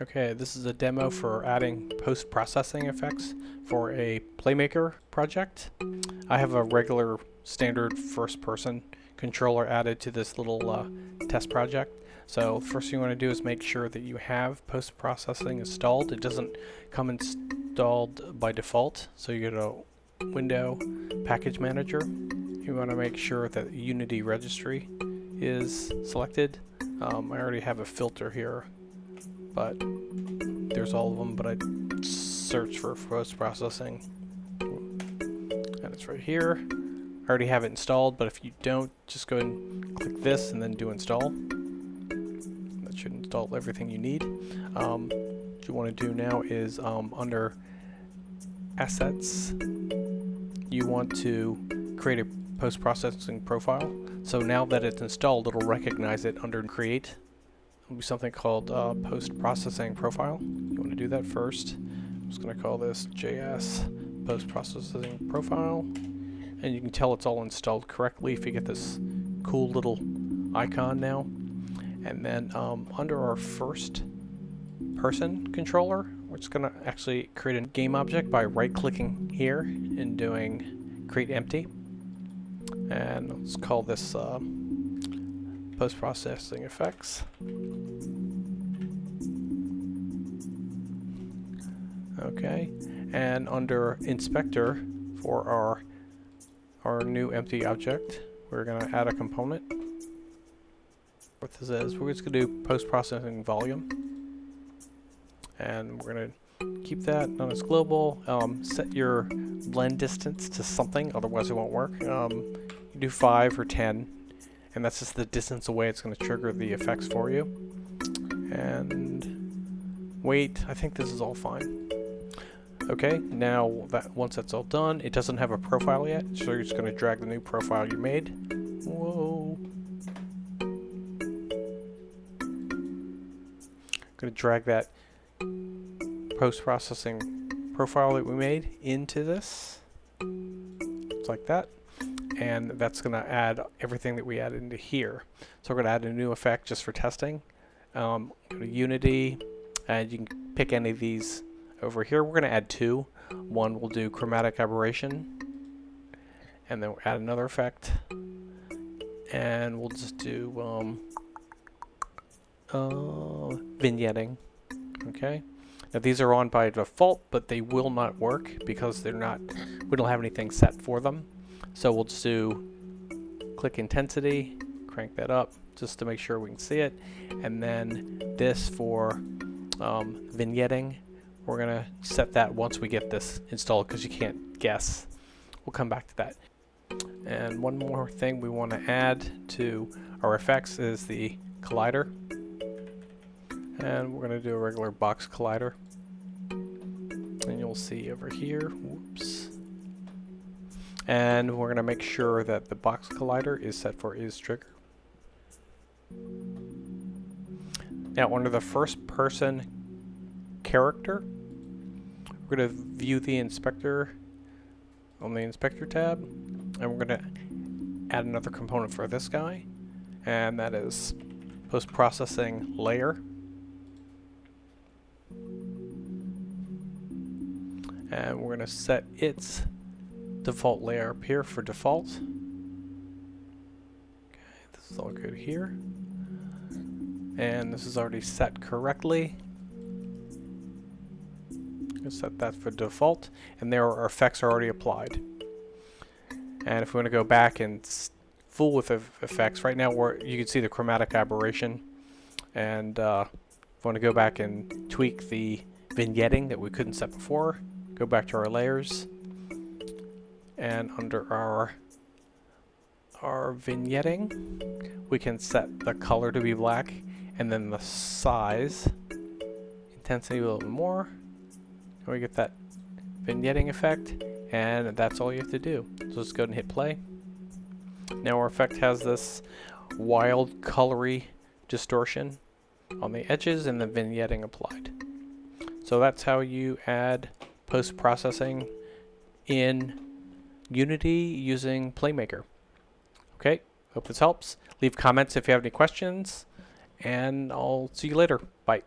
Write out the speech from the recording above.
Okay, this is a demo for adding post-processing effects for a Playmaker project. I have a regular standard first-person controller added to this little test project. So first thing you want to do is make sure that you have post-processing installed. It doesn't come installed by default, so you go to Window, Package Manager. You want to make sure that Unity Registry is selected. I already have a filter here, but there's all of them, but I search for post-processing and it's right here. I already have it installed, but if you don't, just go and click this and then do install. That should install everything you need. What you want to do now is under assets, you want to create a post-processing profile. So now that it's installed, it'll recognize it under create. Will be something called post-processing profile. You want to do that first. I'm just going to call this JS post-processing profile, and you can tell it's all installed correctly if you get this cool little icon now. And then under our first person controller, we're just going to actually create a game object by right-clicking here and doing create empty, and let's call this post-processing effects. Okay, and under inspector for our new empty object, we're going to add a component. What this is, we're just going to do post-processing volume, and we're going to keep that on as global. Set your blend distance to something, otherwise it won't work. You do 5 or 10. And that's just the distance away it's going to trigger the effects for you. And wait, I think this is all fine. Okay, now that once that's all done, it doesn't have a profile yet, so you're just going to drag the new profile you made. Whoa. Going to drag that post-processing profile that we made into this. Just like that. And that's going to add everything that we added into here. So we're going to add a new effect just for testing. Go to Unity, and you can pick any of these over here. We're going to add 2. One will do chromatic aberration, and then we'll add another effect, and we'll just do vignetting. Okay. Now these are on by default, but they will not work because they're not. We don't have anything set for them. So we'll just do click intensity, crank that up just to make sure we can see it. And then this for vignetting, we're going to set that once we get this installed because you can't guess. We'll come back to that. And one more thing we want to add to our effects is the collider. And we're going to do a regular box collider. And you'll see over here, whoops. And we're going to make sure that the box collider is set for is trigger. Now under the first person character, we're going to view the inspector on the inspector tab, and we're going to add another component for this guy, and that is post-processing layer. And we're going to set its default layer up here for default. Okay, this is all good here. And this is already set correctly. I'll set that for default. And there our effects are already applied. And if we want to go back and fool with effects, right now you can see the chromatic aberration. And if we want to go back and tweak the vignetting that we couldn't set before, go back to our layers. And under our vignetting, we can set the color to be black, and then the size, intensity a little bit more, and we get that vignetting effect, and that's all you have to do. So let's go ahead and hit play. Now our effect has this wild, colory distortion on the edges and the vignetting applied. So that's how you add post-processing in Unity using Playmaker. Okay, hope this helps. Leave comments if you have any questions, and I'll see you later. Bye.